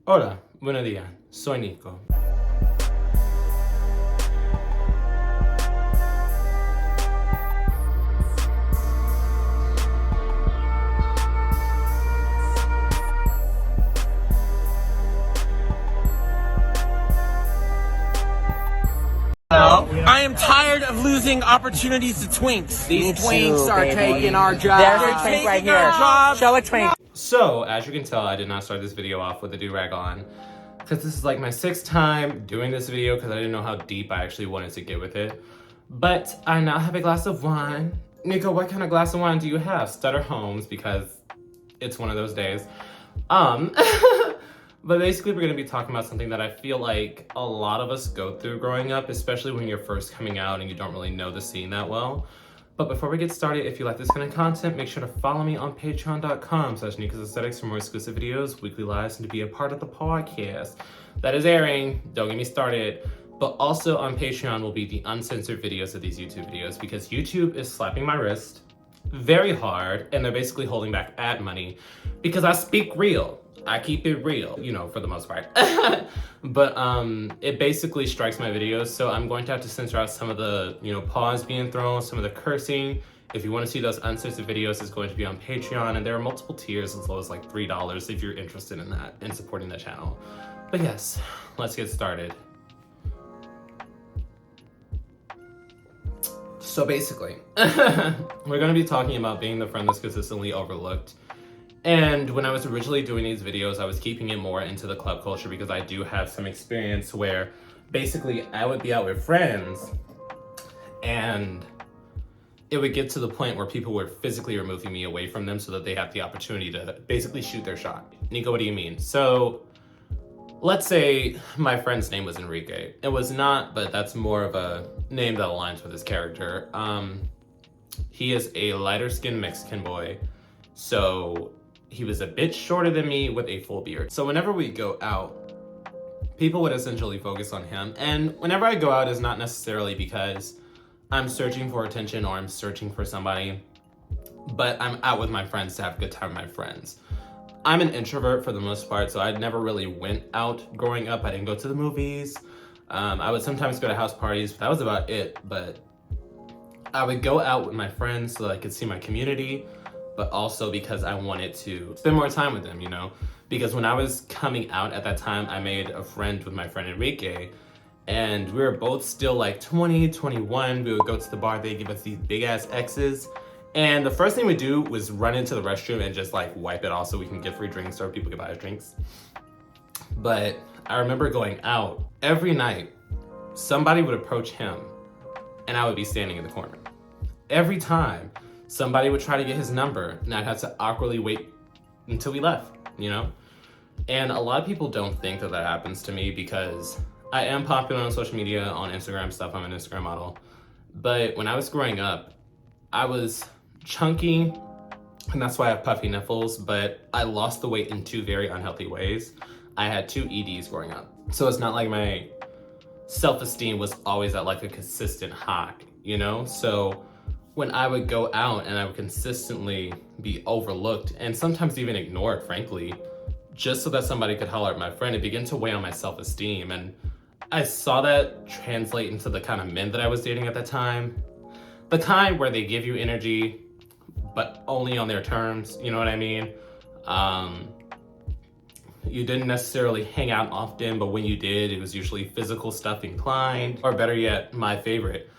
Hola, buenos días, soy Nico. I am tired of losing opportunities to twinks. These twinks are taking our job. There's a twink right here. Show a twink. So, as you can tell, I did not start this video off with a do-rag on, because this is like my 6th time doing this video because I didn't know how deep I actually wanted to get with it. But I now have a glass of wine. Nico, what kind of glass of wine do you have? Stutter Holmes, because it's one of those days. But basically we're gonna be talking about something that I feel like a lot of us go through growing up, especially when you're first coming out and you don't really know the scene that well. But before we get started, if you like this kind of content, make sure to follow me on patreon.com/Nicosaesthetics for more exclusive videos, weekly lives, and to be a part of the podcast that is airing. Don't get me started. But also on Patreon will be the uncensored videos of these YouTube videos, because YouTube is slapping my wrist very hard and they're basically holding back ad money because I speak real. I keep it real, you know, for the most part. But it basically strikes my videos, so I'm going to have to censor out some of the, you know, pause being thrown, some of the cursing. If you want to see those uncensored videos, it's going to be on Patreon, and there are multiple tiers as low as like $3 if you're interested in that and supporting the channel. But yes, let's get started. So basically, we're going to be talking about being the friend that's consistently overlooked. And when I was originally doing these videos, I was keeping it more into the club culture because I do have some experience where basically I would be out with friends and it would get to the point where people were physically removing me away from them so that they have the opportunity to basically shoot their shot. Nico, what do you mean? So let's say my friend's name was Enrique. It was not, but that's more of a name that aligns with his character. He is a lighter skinned Mexican boy. So he was a bit shorter than me with a full beard. So whenever we go out, people would essentially focus on him. And whenever I go out, it's not necessarily because I'm searching for attention or I'm searching for somebody, but I'm out with my friends to have a good time with my friends. I'm an introvert for the most part, so I never really went out growing up. I didn't go to the movies. I would sometimes go to house parties, but that was about it. But I would go out with my friends so that I could see my community, but also because I wanted to spend more time with them, you know? Because when I was coming out at that time, I made a friend with my friend Enrique, and we were both still like 20, 21. We would go to the bar, they'd give us these big ass X's, and the first thing we do was run into the restroom and just like wipe it off so we can get free drinks or people could buy us drinks. But I remember going out every night, somebody would approach him and I would be standing in the corner. Every time somebody would try to get his number and I'd have to awkwardly wait until we left, you know? And a lot of people don't think that that happens to me because I am popular on social media, on Instagram stuff. I'm an Instagram model. But when I was growing up, I was chunky, and that's why I have puffy nipples, but I lost the weight in 2 very unhealthy ways. I had 2 EDs growing up. So it's not like my self-esteem was always at like a consistent high, you know? So when I would go out and I would consistently be overlooked and sometimes even ignored, frankly, just so that somebody could holler at my friend, it began to weigh on my self-esteem. And I saw that translate into the kind of men that I was dating at that time. The kind where they give you energy, but only on their terms, you know what I mean? You didn't necessarily hang out often, but when you did, it was usually physical stuff inclined, or better yet, my favorite,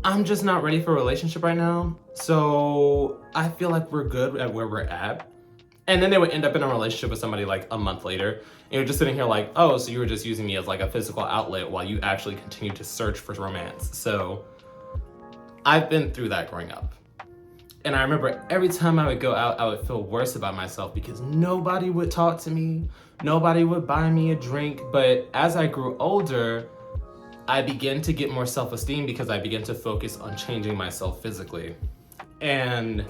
I'm just not ready for a relationship right now, so I feel like we're good at where we're at. And then they would end up in a relationship with somebody like a month later, and you're just sitting here like, oh, so you were just using me as like a physical outlet while you actually continue to search for romance. So I've been through that growing up. And I remember every time I would go out, I would feel worse about myself because nobody would talk to me, nobody would buy me a drink. But as I grew older, I began to get more self-esteem because I began to focus on changing myself physically. And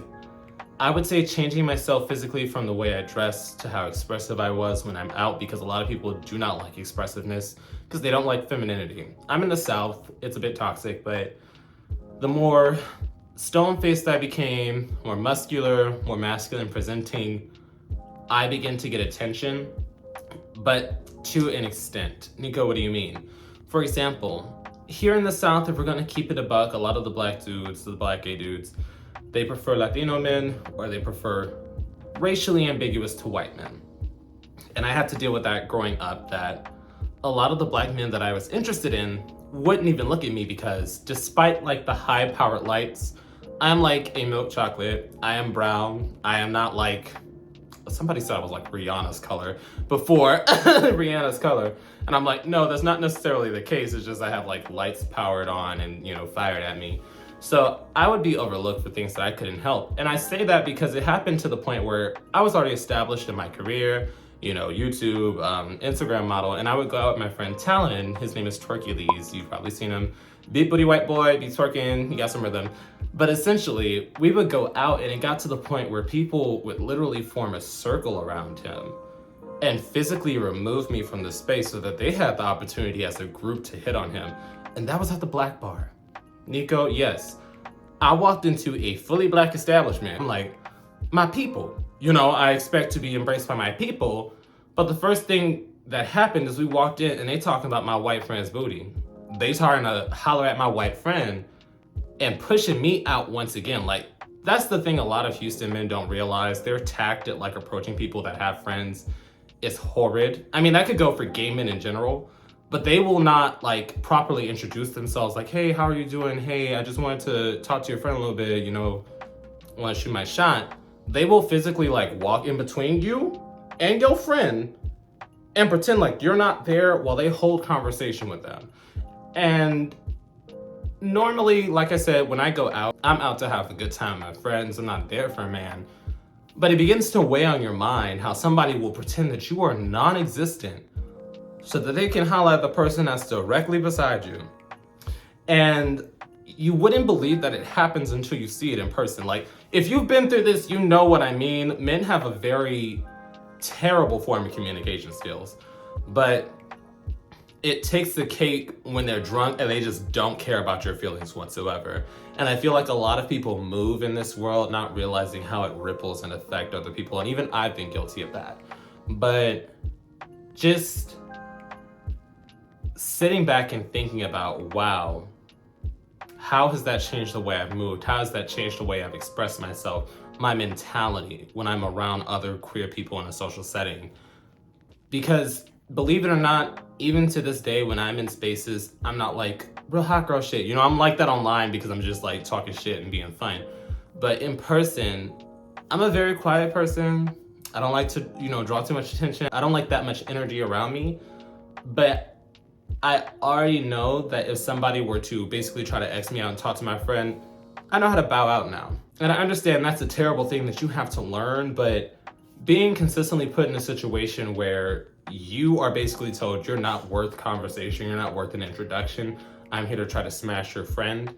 I would say changing myself physically from the way I dress to how expressive I was when I'm out, because a lot of people do not like expressiveness because they don't like femininity. I'm in the South, it's a bit toxic, but the more stone-faced I became, more muscular, more masculine presenting, I began to get attention. but to an extent. Nico, what do you mean? For example, here in the South, if we're gonna keep it a buck, a lot of the black dudes, the black gay dudes, they prefer Latino men or they prefer racially ambiguous to white men. And I had to deal with that growing up, that a lot of the black men that I was interested in wouldn't even look at me because despite like the high powered lights, I'm like a milk chocolate, I am brown, I am not like, somebody said I was like Rihanna's color before, Rihanna's color. And I'm like, no, that's not necessarily the case. It's just I have like lights powered on and, you know, fired at me. So I would be overlooked for things that I couldn't help. And I say that because it happened to the point where I was already established in my career, you know, YouTube, Instagram model, and I would go out with my friend Talon. His name is Twerkules. You've probably seen him. Big booty white boy, be twerking, he got some rhythm. But essentially, we would go out and it got to the point where people would literally form a circle around him and physically remove me from the space so that they had the opportunity as a group to hit on him. And that was at the black bar. Nico, yes. I walked into a fully black establishment. I'm like, my people. You know, I expect to be embraced by my people. But the first thing that happened is we walked in and they talking about my white friend's booty. They starting to holler at my white friend and pushing me out once again. Like, that's the thing a lot of Houston men don't realize. Their tact at like approaching people that have friends is horrid. I mean, that could go for gay men in general, but they will not like properly introduce themselves like, hey, how are you doing? Hey, I just wanted to talk to your friend a little bit, you know, want to shoot my shot. They will physically like walk in between you and your friend and pretend like you're not there while they hold conversation with them. And normally, like I said, when I go out, I'm out to have a good time with my friends. I'm not there for a man. But it begins to weigh on your mind how somebody will pretend that you are non-existent so that they can holler at the person that's directly beside you. And you wouldn't believe that it happens until you see it in person. Like, if you've been through this, you know what I mean. Men have a very terrible form of communication skills, but it takes the cake when they're drunk and they just don't care about your feelings whatsoever. And I feel like a lot of people move in this world not realizing how it ripples and affects other people. And even I've been guilty of that. But just sitting back and thinking about, wow, how has that changed the way I've moved? How has that changed the way I've expressed myself? My mentality when I'm around other queer people in a social setting. Because believe it or not, even to this day when I'm in spaces, I'm not like real hot girl shit. You know, I'm like that online because I'm just like talking shit and being fun. But in person, I'm a very quiet person. I don't like to, you know, draw too much attention. I don't like that much energy around me. But I already know that if somebody were to basically try to X me out and talk to my friend, I know how to bow out now. And I understand that's a terrible thing that you have to learn, but being consistently put in a situation where you are basically told you're not worth conversation, you're not worth an introduction, I'm here to try to smash your friend,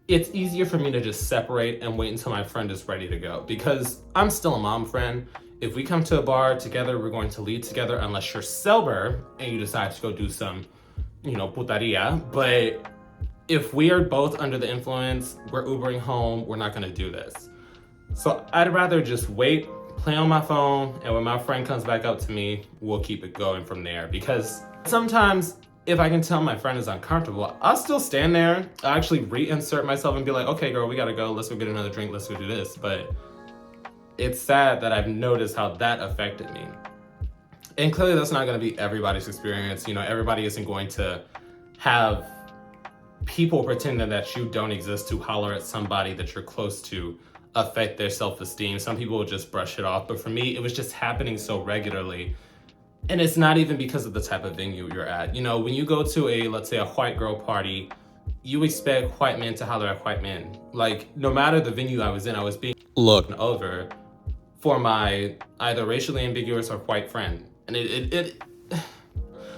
it's easier for me to just separate and wait until my friend is ready to go. Because I'm still a mom friend. If we come to a bar together, we're going to leave together unless you're sober and you decide to go do some, you know, putaria. But if we are both under the influence, we're Ubering home, we're not gonna do this. So I'd rather just wait, play on my phone, and when my friend comes back up to me, we'll keep it going from there. Because sometimes if I can tell my friend is uncomfortable, I'll still stand there. I'll actually reinsert myself and be like, okay, girl, we gotta go. Let's go get another drink. Let's go do this. But it's sad that I've noticed how that affected me. And clearly that's not gonna be everybody's experience. You know, everybody isn't going to have people pretending that you don't exist to holler at somebody that you're close to affect their self-esteem. Some people will just brush it off. But for me, it was just happening so regularly. And it's not even because of the type of venue you're at. You know, when you go to a, let's say a white girl party, you expect white men to holler at white men. Like, no matter the venue I was in, I was being looked over for my either racially ambiguous or white friend. And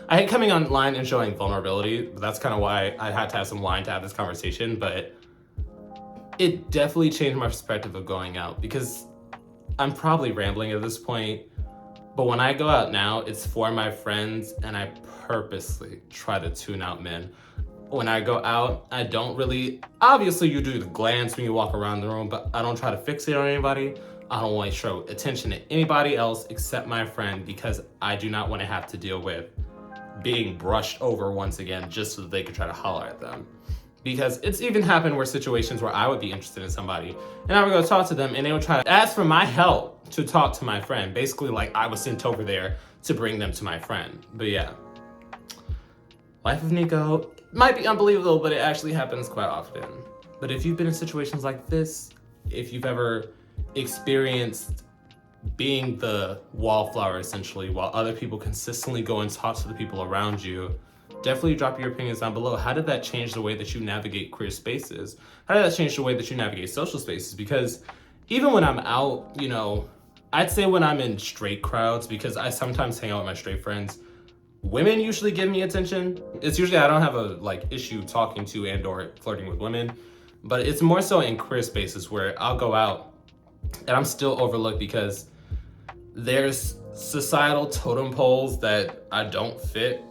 I hate coming online and showing vulnerability, but that's kind of why I had to have some line to have this conversation. But it definitely changed my perspective of going out, because I'm probably rambling at this point, but when I go out now, it's for my friends, and I purposely try to tune out men. When I go out, I don't really, obviously you do the glance when you walk around the room, but I don't try to fixate on anybody. I don't want to show attention to anybody else except my friend because I do not want to have to deal with being brushed over once again just so that they could try to holler at them. Because it's even happened where situations where I would be interested in somebody and I would go talk to them and they would try to ask for my help to talk to my friend. Basically like I was sent over there to bring them to my friend. But yeah, life of Nico might be unbelievable, but it actually happens quite often. But if you've been in situations like this, if you've ever experienced being the wallflower essentially while other people consistently go and talk to the people around you, definitely drop your opinions down below. How did that change the way that you navigate queer spaces? How did that change the way that you navigate social spaces? Because even when I'm out, you know, I'd say when I'm in straight crowds, because I sometimes hang out with my straight friends, women usually give me attention. It's usually I don't have a issue talking to and or flirting with women, but it's more so in queer spaces where I'll go out and I'm still overlooked because there's societal totem poles that I don't fit,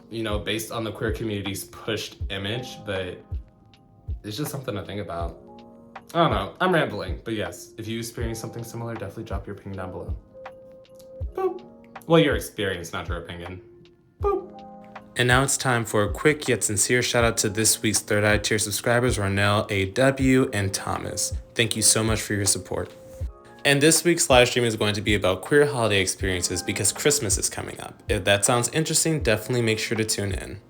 you know, based on the queer community's pushed image, but it's just something to think about. I don't know, I'm rambling, but yes, if you experience something similar, definitely drop your opinion down below. Boop. Well, your experience, not your opinion. Boop. And now it's time for a quick yet sincere shout out to this week's Third Eye Tier subscribers, Ronell, A.W., and Thomas. Thank you so much for your support. And this week's live stream is going to be about queer holiday experiences because Christmas is coming up. If that sounds interesting, definitely make sure to tune in.